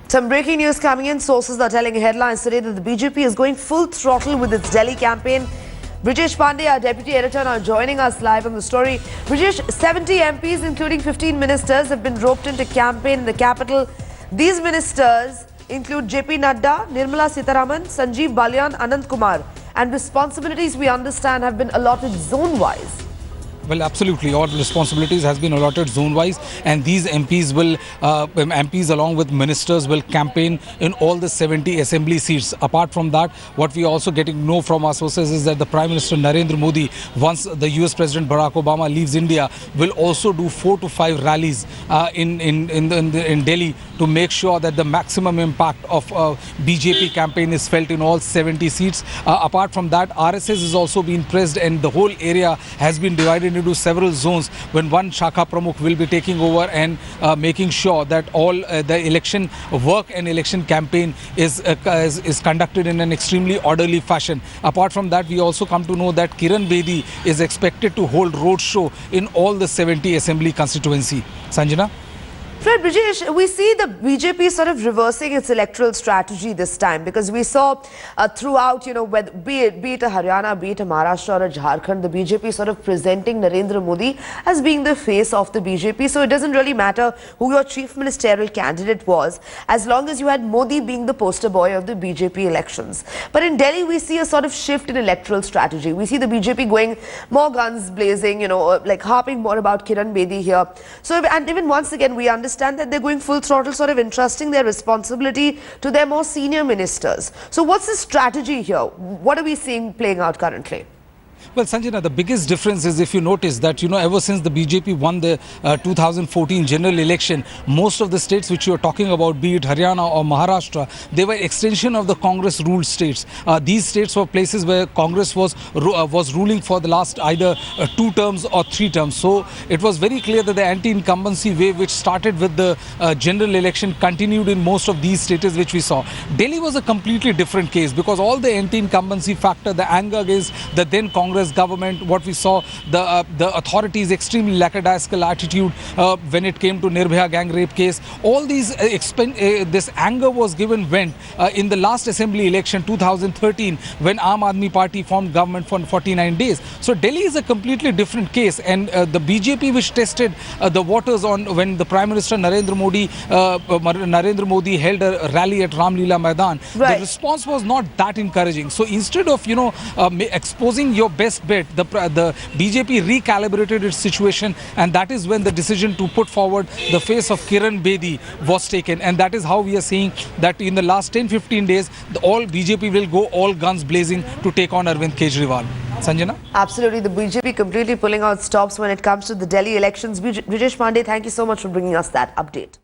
Some breaking news coming in. Sources are telling headlines today that the BJP is going full throttle with its Delhi campaign. Brijesh Pandey, our deputy editor, now joining us live on the story. Brijesh, 70 MPs, including 15 ministers, have been roped into campaign in the capital. These ministers include JP Nadda, Nirmala Sitharaman, Sanjeev Balyan, Anand Kumar. And responsibilities, we understand, have been allotted zone-wise. Well, absolutely. All responsibilities has been allotted zone-wise, and these MPs will, MPs along with ministers will campaign in all the 70 assembly seats. Apart from that, what we are also getting to know from our sources is that the Prime Minister Narendra Modi, once the US President Barack Obama leaves India, will also do 4 to 5 rallies in Delhi to make sure that the maximum impact of BJP campaign is felt in all 70 seats. Apart from that, RSS is also being pressed, and the whole area has been divided into several zones when one Shakha Pramukh will be taking over and making sure that all the election work and election campaign is conducted in an extremely orderly fashion. Apart from that, we also come to know that Kiran Bedi is expected to hold roadshow in all the 70 assembly constituency. Sanjana? Fred, Brijesh, we see the BJP sort of reversing its electoral strategy this time, because we saw throughout, be it a Haryana, be it a Maharashtra or a Jharkhand, the BJP sort of presenting Narendra Modi as being the face of the BJP. So it doesn't really matter who your chief ministerial candidate was, as long as you had Modi being the poster boy of the BJP elections. But in Delhi, we see a sort of shift in electoral strategy. We see the BJP going more guns blazing, like harping more about Kiran Bedi here. So, and even once again, we understand that they're going full throttle, sort of entrusting their responsibility to their more senior ministers. So what's the strategy here? What are we seeing playing out currently? Well, Sanjana, the biggest difference is, if you notice that, ever since the BJP won the 2014 general election, most of the states which you are talking about, be it Haryana or Maharashtra, they were extension of the Congress-ruled states. These states were places where Congress was ruling for the last either 2 terms or 3 terms. So it was very clear that the anti-incumbency wave, which started with the general election, continued in most of these states which we saw. Delhi was a completely different case, because all the anti-incumbency factor, the anger against the then Congress government, what we saw, the authorities' extremely lackadaisical attitude when it came to Nirbhaya gang rape case, all these this anger was given vent in the last assembly election 2013, when Aam Aadmi Party formed government for 49 days. So Delhi is a completely different case, and the BJP, which tested the waters on when the Prime Minister Narendra Modi held a rally at Ram Leela Maidan, right, the response was not that encouraging. So instead of exposing your best bet, the BJP recalibrated its situation, and that is when the decision to put forward the face of Kiran Bedi was taken. And that is how we are seeing that in the last 10-15 days, all BJP will go all guns blazing to take on Arvind Kejriwal. Sanjana? Absolutely. The BJP completely pulling out stops when it comes to the Delhi elections. Brijesh Pandey, thank you so much for bringing us that update.